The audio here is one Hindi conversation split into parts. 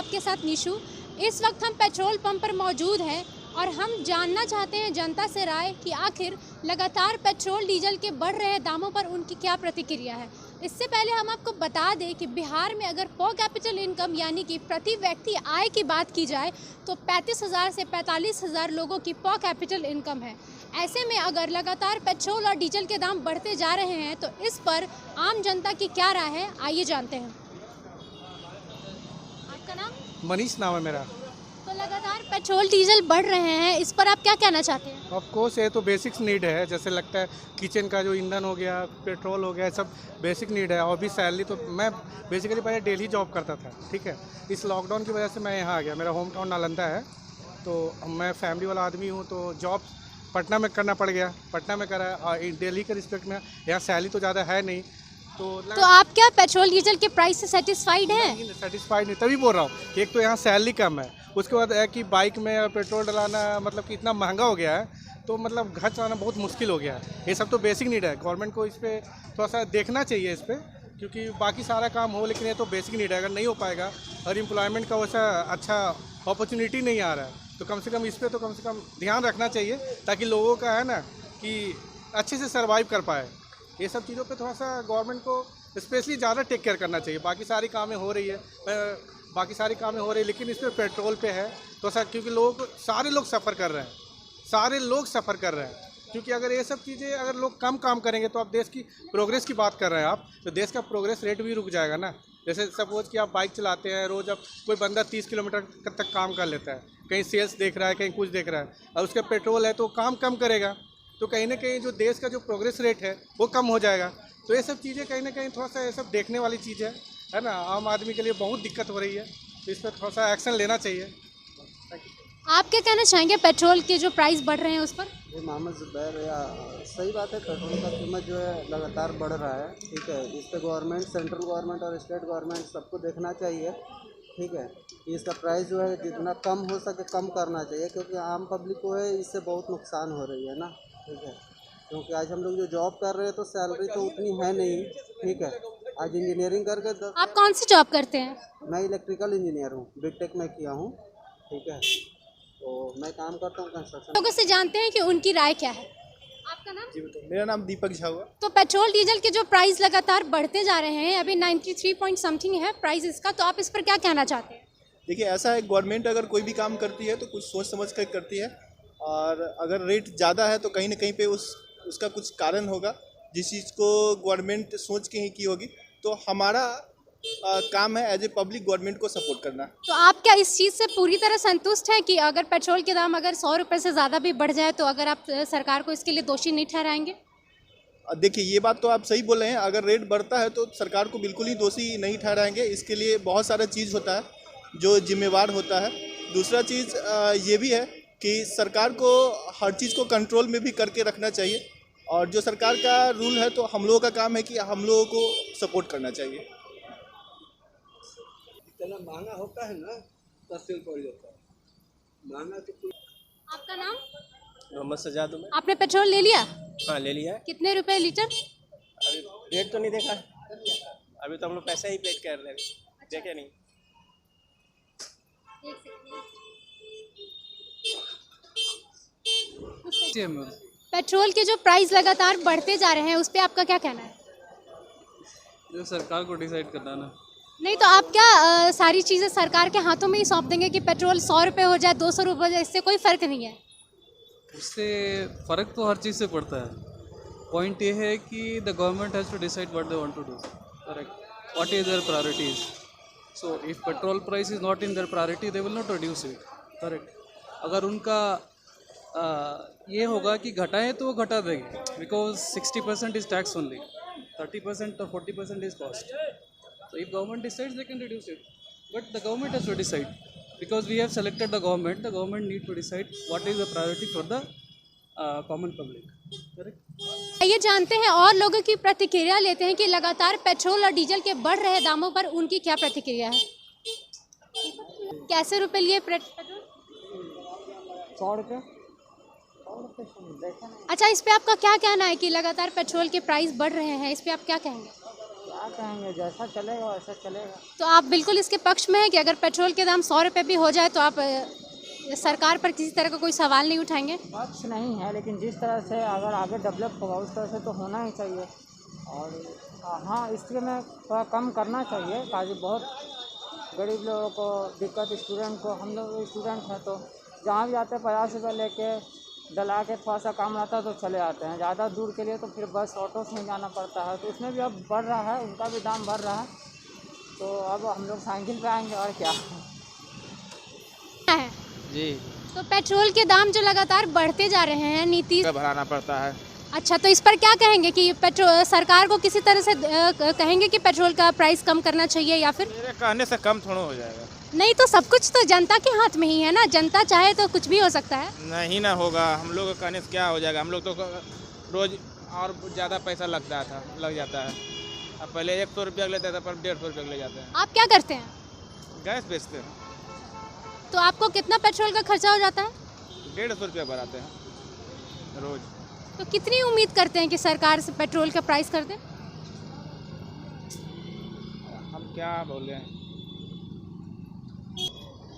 आपके साथ निशु। इस वक्त हम पेट्रोल पंप पर मौजूद हैं और हम जानना चाहते हैं जनता से राय कि आखिर लगातार पेट्रोल डीजल के बढ़ रहे दामों पर उनकी क्या प्रतिक्रिया है। इससे पहले हम आपको बता दें कि बिहार में अगर पर कैपिटल इनकम यानी कि प्रति व्यक्ति आय की बात की जाए तो 35,000 से 45,000 लोगों की पर कैपिटल इनकम है। ऐसे में अगर लगातार पेट्रोल और डीजल के दाम बढ़ते जा रहे हैं तो इस पर आम जनता की क्या राय है, आइए जानते हैं। आपका नाम? मनीष नाम है मेरा। तो लगातार पेट्रोल डीजल बढ़ रहे हैं, इस पर आप क्या कहना चाहते हैं? ऑफ कोर्स ये तो बेसिक्स नीड है, जैसे लगता है किचन का जो ईंधन हो गया, पेट्रोल हो गया, सब बेसिक नीड है। और भी सैलरी तो मैं बेसिकली पहले डेली जॉब करता था, ठीक है। इस लॉकडाउन की वजह से मैं यहाँ आ गया। मेरा होम टाउन नालंदा है, तो मैं फैमिली वाला आदमी हूँ, तो जॉब पटना में करना पड़ गया। पटना में करा और दिल्ली के रिस्पेक्ट में यहाँ सैलरी तो ज़्यादा है नहीं। तो आप क्या पेट्रोल डीजल के प्राइस से सेटिस्फाइड हैं? सेटिस्फाइड नहीं, तभी बोल रहा हूँ। एक तो यहाँ सैलरी कम है, उसके बाद है कि बाइक में पेट्रोल डलाना मतलब कि इतना महंगा हो गया है, तो मतलब घर चलाना बहुत मुश्किल हो गया है। ये सब तो बेसिक नीड है, गवर्नमेंट को इस पर थोड़ा सा देखना चाहिए इस पर, क्योंकि बाकी सारा काम हो, लेकिन ये तो बेसिक नीड है। अगर नहीं हो पाएगा और एम्प्लॉयमेंट का वैसा अच्छा अपॉर्चुनिटी नहीं आ रहा है, तो कम से कम इस पर तो कम से कम ध्यान रखना चाहिए, ताकि लोगों का है ना कि अच्छे से सर्वाइव कर पाए। ये सब चीज़ों पे थोड़ा सा गवर्नमेंट को स्पेशली ज़्यादा टेक केयर करना चाहिए। बाकी सारी कामें हो रही है, लेकिन इस पर पेट्रोल पे है तो सर, क्योंकि सारे लोग सफ़र कर रहे हैं। क्योंकि अगर ये सब चीज़ें अगर लोग कम काम करेंगे तो आप देश की प्रोग्रेस की बात कर रहे हैं आप, तो देश का प्रोग्रेस रेट भी रुक जाएगा ना। जैसे सपोज कि आप बाइक चलाते हैं रोज़, अब कोई बंदा 30 किलोमीटर तक काम कर लेता है, कहीं सेल्स देख रहा है, कहीं कुछ देख रहा है, और उसका पेट्रोल है तो काम कम करेगा, तो कहीं ना कहीं जो देश का जो प्रोग्रेस रेट है वो कम हो जाएगा। तो ये सब चीज़ें कहीं ना कहीं थोड़ा सा ये सब देखने वाली चीज़ है ना। आम आदमी के लिए बहुत दिक्कत हो रही है, तो इस पर थोड़ा सा एक्शन लेना चाहिए। आप क्या कहना चाहेंगे पेट्रोल के जो प्राइस बढ़ रहे हैं उस पर? ये मोहम्मद ज़ुबैर, या सही बात है, पेट्रोल का कीमत जो है लगातार बढ़ रहा है, ठीक है। इस पर गवर्नमेंट, सेंट्रल गवर्नमेंट और स्टेट गवर्नमेंट सबको देखना चाहिए, ठीक है, कि इसका प्राइस जो है जितना कम हो सके कम करना चाहिए, क्योंकि आम पब्लिक को है इससे बहुत नुकसान हो रही है ना, ठीक है। क्योंकि आज हम लोग जो जॉब कर रहे हैं तो सैलरी तो उतनी है नहीं, ठीक है। आज इंजीनियरिंग करके आप कौन सी जॉब करते हैं? मैं इलेक्ट्रिकल इंजीनियर हूँ, बीटेक में किया हूँ, ठीक है। तो मैं काम करता हूँ कंस्ट्रक्शन। लोगों से जानते हैं कि उनकी राय क्या है। आपका नाम? जी बताओ। मेरा नाम दीपक झा हुआ। तो पेट्रोल डीजल के जो प्राइस लगातार बढ़ते जा रहे हैं, अभी 93 पॉइंट समथिंग है प्राइस इसका, तो आप इस पर क्या कहना चाहते हैं? देखिए, ऐसा है, गवर्नमेंट अगर कोई भी काम करती है तो कुछ सोच समझ कर करती है, और अगर रेट ज़्यादा है तो कहीं ना कहीं पे उसका कुछ कारण होगा, जिस चीज़ को गवर्नमेंट सोच के ही की होगी। तो हमारा काम है एज ए पब्लिक गवर्नमेंट को सपोर्ट करना। तो आप क्या इस चीज़ से पूरी तरह संतुष्ट हैं कि अगर पेट्रोल के दाम अगर 100 रुपये से ज़्यादा भी बढ़ जाए तो अगर आप सरकार को इसके लिए दोषी नहीं ठहराएंगे? देखिए, ये बात तो आप सही बोल रहे हैं, अगर रेट बढ़ता है तो सरकार को बिल्कुल ही दोषी नहीं ठहराएंगे। इसके लिए बहुत सारा चीज़ होता है जो जिम्मेवार होता है। दूसरा चीज़ ये भी है कि सरकार को हर चीज़ को कंट्रोल में भी करके रखना चाहिए, और जो सरकार का रूल है तो हम लोगों का काम है कि हम लोगों को सपोर्ट करना चाहिए। इतना महंगा होता है ना, तहसील पड़ जाता है महंगा तो। आपका नाम? मोहम्मद सजाद हूँ मैं। आपने पेट्रोल ले लिया? हाँ, ले लिया है। कितने रुपए लीटर? अभी रेट तो नहीं देखा, अभी तो हम लोग पैसा ही पेड कर रहे हैं, देखे नहीं। पेट्रोल के जो प्राइस लगातार बढ़ते जा रहे हैं उस पर आपका क्या कहना है? जो सरकार को डिसाइड करना ना। नहीं तो आप क्या सारी चीज़ें सरकार के हाथों में ही सौंप देंगे कि पेट्रोल 100 रुपये हो जाए, 200 रुपये हो जाए, इससे कोई फ़र्क नहीं है? इससे फ़र्क तो हर चीज़ से पड़ता है। पॉइंट ये है कि the government has to decide what they want to do, correct, what is their priorities. So if petrol price is not in their priority they will not reduce it, correct. अगर उनका ये होगा कि घटाएं तो वो घटा देंगे, because 60% is tax only, 30% or 40% is cost. So if government decides, they can reduce it. But the government has to decide, because we have selected the government. The government need to decide what is the priority for the common public. Correct? ये जानते हैं और लोगों की प्रतिक्रिया लेते हैं कि लगातार पेट्रोल और डीजल के बढ़ रहे दामों पर उनकी क्या प्रतिक्रिया है। कैसे रुपए लिए पेट्रोल? 100 रुपये। अच्छा, इस पे आपका क्या कहना है कि लगातार पेट्रोल के प्राइस बढ़ रहे हैं, इस पे आप क्या कहेंगे? क्या कहेंगे, जैसा चलेगा वैसा चलेगा। तो आप बिल्कुल इसके पक्ष में हैं कि अगर पेट्रोल के दाम 100 रुपये भी हो जाए तो आप सरकार पर किसी तरह का कोई सवाल नहीं उठाएंगे? पक्ष नहीं है, लेकिन जिस तरह से अगर आगे डेवलप होगा उस तरह से तो होना ही चाहिए। और हाँ, इसके में थोड़ा कम करना चाहिए, ताकि बहुत गरीब लोगों को दिक्कत, स्टूडेंट को, हम लोग स्टूडेंट हैं तो जहाँ भी जाते हैं 50 रुपये लेके डला के थोड़ा सा काम रहता है तो चले आते हैं। ज़्यादा दूर के लिए तो फिर बस ऑटो से ही जाना पड़ता है, तो उसमें भी अब बढ़ रहा है, उनका भी दाम बढ़ रहा है। तो अब हम लोग साइकिल पे आएंगे और क्या है जी तो पेट्रोल के दाम जो लगातार बढ़ते जा रहे हैं, नीति भराना पड़ता है। अच्छा, तो इस पर क्या कहेंगे कि पेट्रोल सरकार को किसी तरह से कहेंगे कि पेट्रोल का प्राइस कम करना चाहिए या फिर मेरे कहने से कम थोड़ा हो जाएगा। नहीं? तो सब कुछ तो जनता के हाथ में ही है ना, जनता चाहे तो कुछ भी हो सकता है। नहीं ना होगा, हम लोग के कहने से क्या हो जाएगा। हम लोग तो रोज और ज़्यादा पैसा लग जाता है। अब पहले 100 रुपया लेते थे, पर 150 रुपया ले जाते हैं। आप क्या करते हैं? गैस बेचते हैं। तो आपको कितना पेट्रोल का खर्चा हो जाता है? 150 रुपया भराते हैं रोज। तो कितनी उम्मीद करते हैं कि सरकार से पेट्रोल का प्राइस कर दे? हम क्या बोले,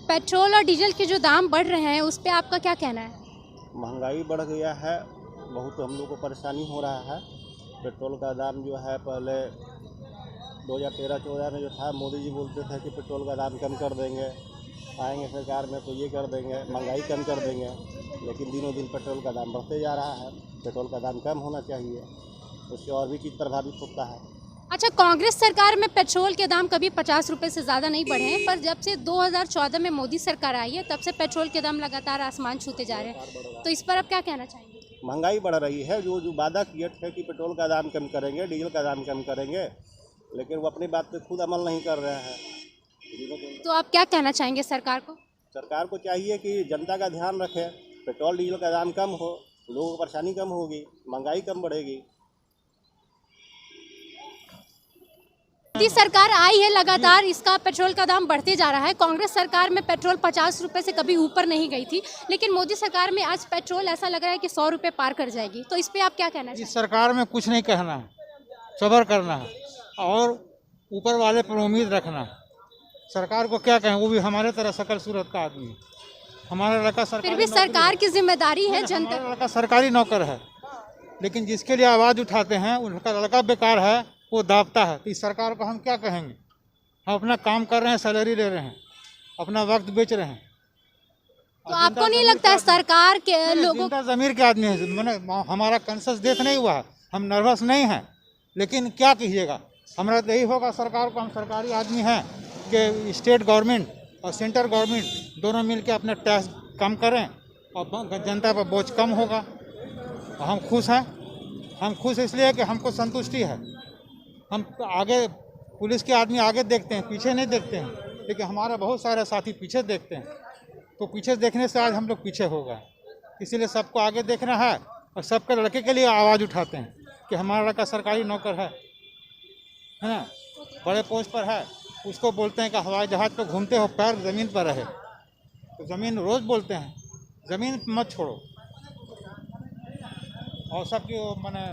पेट्रोल और डीजल के जो दाम बढ़ रहे हैं उस पे आपका क्या कहना है? महंगाई बढ़ गया है, बहुत हम लोग को परेशानी हो रहा है। पेट्रोल का दाम जो है पहले 2013-14 में जो था, मोदी जी बोलते थे कि पेट्रोल का दाम कम कर देंगे, आएंगे सरकार में तो ये कर देंगे, महंगाई कम कर देंगे। लेकिन दिनों दिन पेट्रोल का दाम बढ़ते जा रहा है। पेट्रोल का दाम कम होना चाहिए, उससे और भी चीज़ प्रभावित होता है। अच्छा, कांग्रेस सरकार में पेट्रोल के दाम कभी 50 रुपये से ज़्यादा नहीं बढ़े हैं, पर जब से 2014 में मोदी सरकार आई है तब से पेट्रोल के दाम लगातार आसमान छूते जा रहे हैं। तो इस पर आप क्या कहना चाहेंगे? महंगाई बढ़ रही है। जो वादा किए थे कि पेट्रोल का दाम कम करेंगे, डीजल का दाम कम करेंगे, लेकिन वो अपनी बात पे खुद अमल नहीं कर रहे हैं। तो आप क्या कहना चाहेंगे सरकार को? सरकार को चाहिए कि जनता का ध्यान रखे, पेट्रोल डीजल का दाम कम हो, लोगों को परेशानी कम होगी, महंगाई कम बढ़ेगी। मोदी सरकार आई है, लगातार इसका पेट्रोल का दाम बढ़ते जा रहा है। कांग्रेस सरकार में पेट्रोल 50 रुपये से कभी ऊपर नहीं गई थी, लेकिन मोदी सरकार में आज पेट्रोल ऐसा लग रहा है कि 100 रुपये पार कर जाएगी। तो इस पे आप क्या कहना चाहिए? इस सरकार में कुछ नहीं कहना है, सब्र करना है और ऊपर वाले पर उम्मीद रखना है। सरकार को क्या कहें, वो भी हमारे तरह सकल सूरत का आदमी है। हमारा लड़का सरकारी फिर भी सरकार की जिम्मेदारी है, जनता। हमारा लड़का सरकारी नौकर है, लेकिन जिसके लिए आवाज़ उठाते हैं उनका लड़का बेकार है, वो दाबता है। तो इस सरकार को हम क्या कहेंगे? हम अपना काम कर रहे हैं, सैलरी ले रहे हैं, अपना वक्त बेच रहे हैं। तो आपको नहीं लगता है सरकार के लोगों ज़मीर के आदमी है, मैंने हमारा कंसस डेथ नहीं हुआ है, हम नर्वस नहीं हैं, लेकिन क्या कीजिएगा, हमारा तो यही होगा सरकार को। हम सरकारी आदमी हैं कि स्टेट गवर्नमेंट और सेंट्रल गवर्नमेंट दोनों मिलकर अपना टैक्स कम करें और जनता पर बोझ कम होगा। हम खुश हैं। हम खुश इसलिए कि हमको संतुष्टि है। हम आगे पुलिस के आदमी आगे देखते हैं, पीछे नहीं देखते हैं, लेकिन हमारे बहुत सारे साथी पीछे देखते हैं। तो पीछे देखने से आज हम लोग पीछे हो गए, इसीलिए सबको आगे देखना है और सबके लड़के के लिए आवाज़ उठाते हैं कि हमारा लड़का सरकारी नौकर है ना, बड़े पोस्ट पर है। उसको बोलते हैं कि हवाई जहाज़ पर घूमते हो, पैर ज़मीन पर रहे। तो ज़मीन रोज़ बोलते हैं, ज़मीन मत छोड़ो। और सबकी मैंने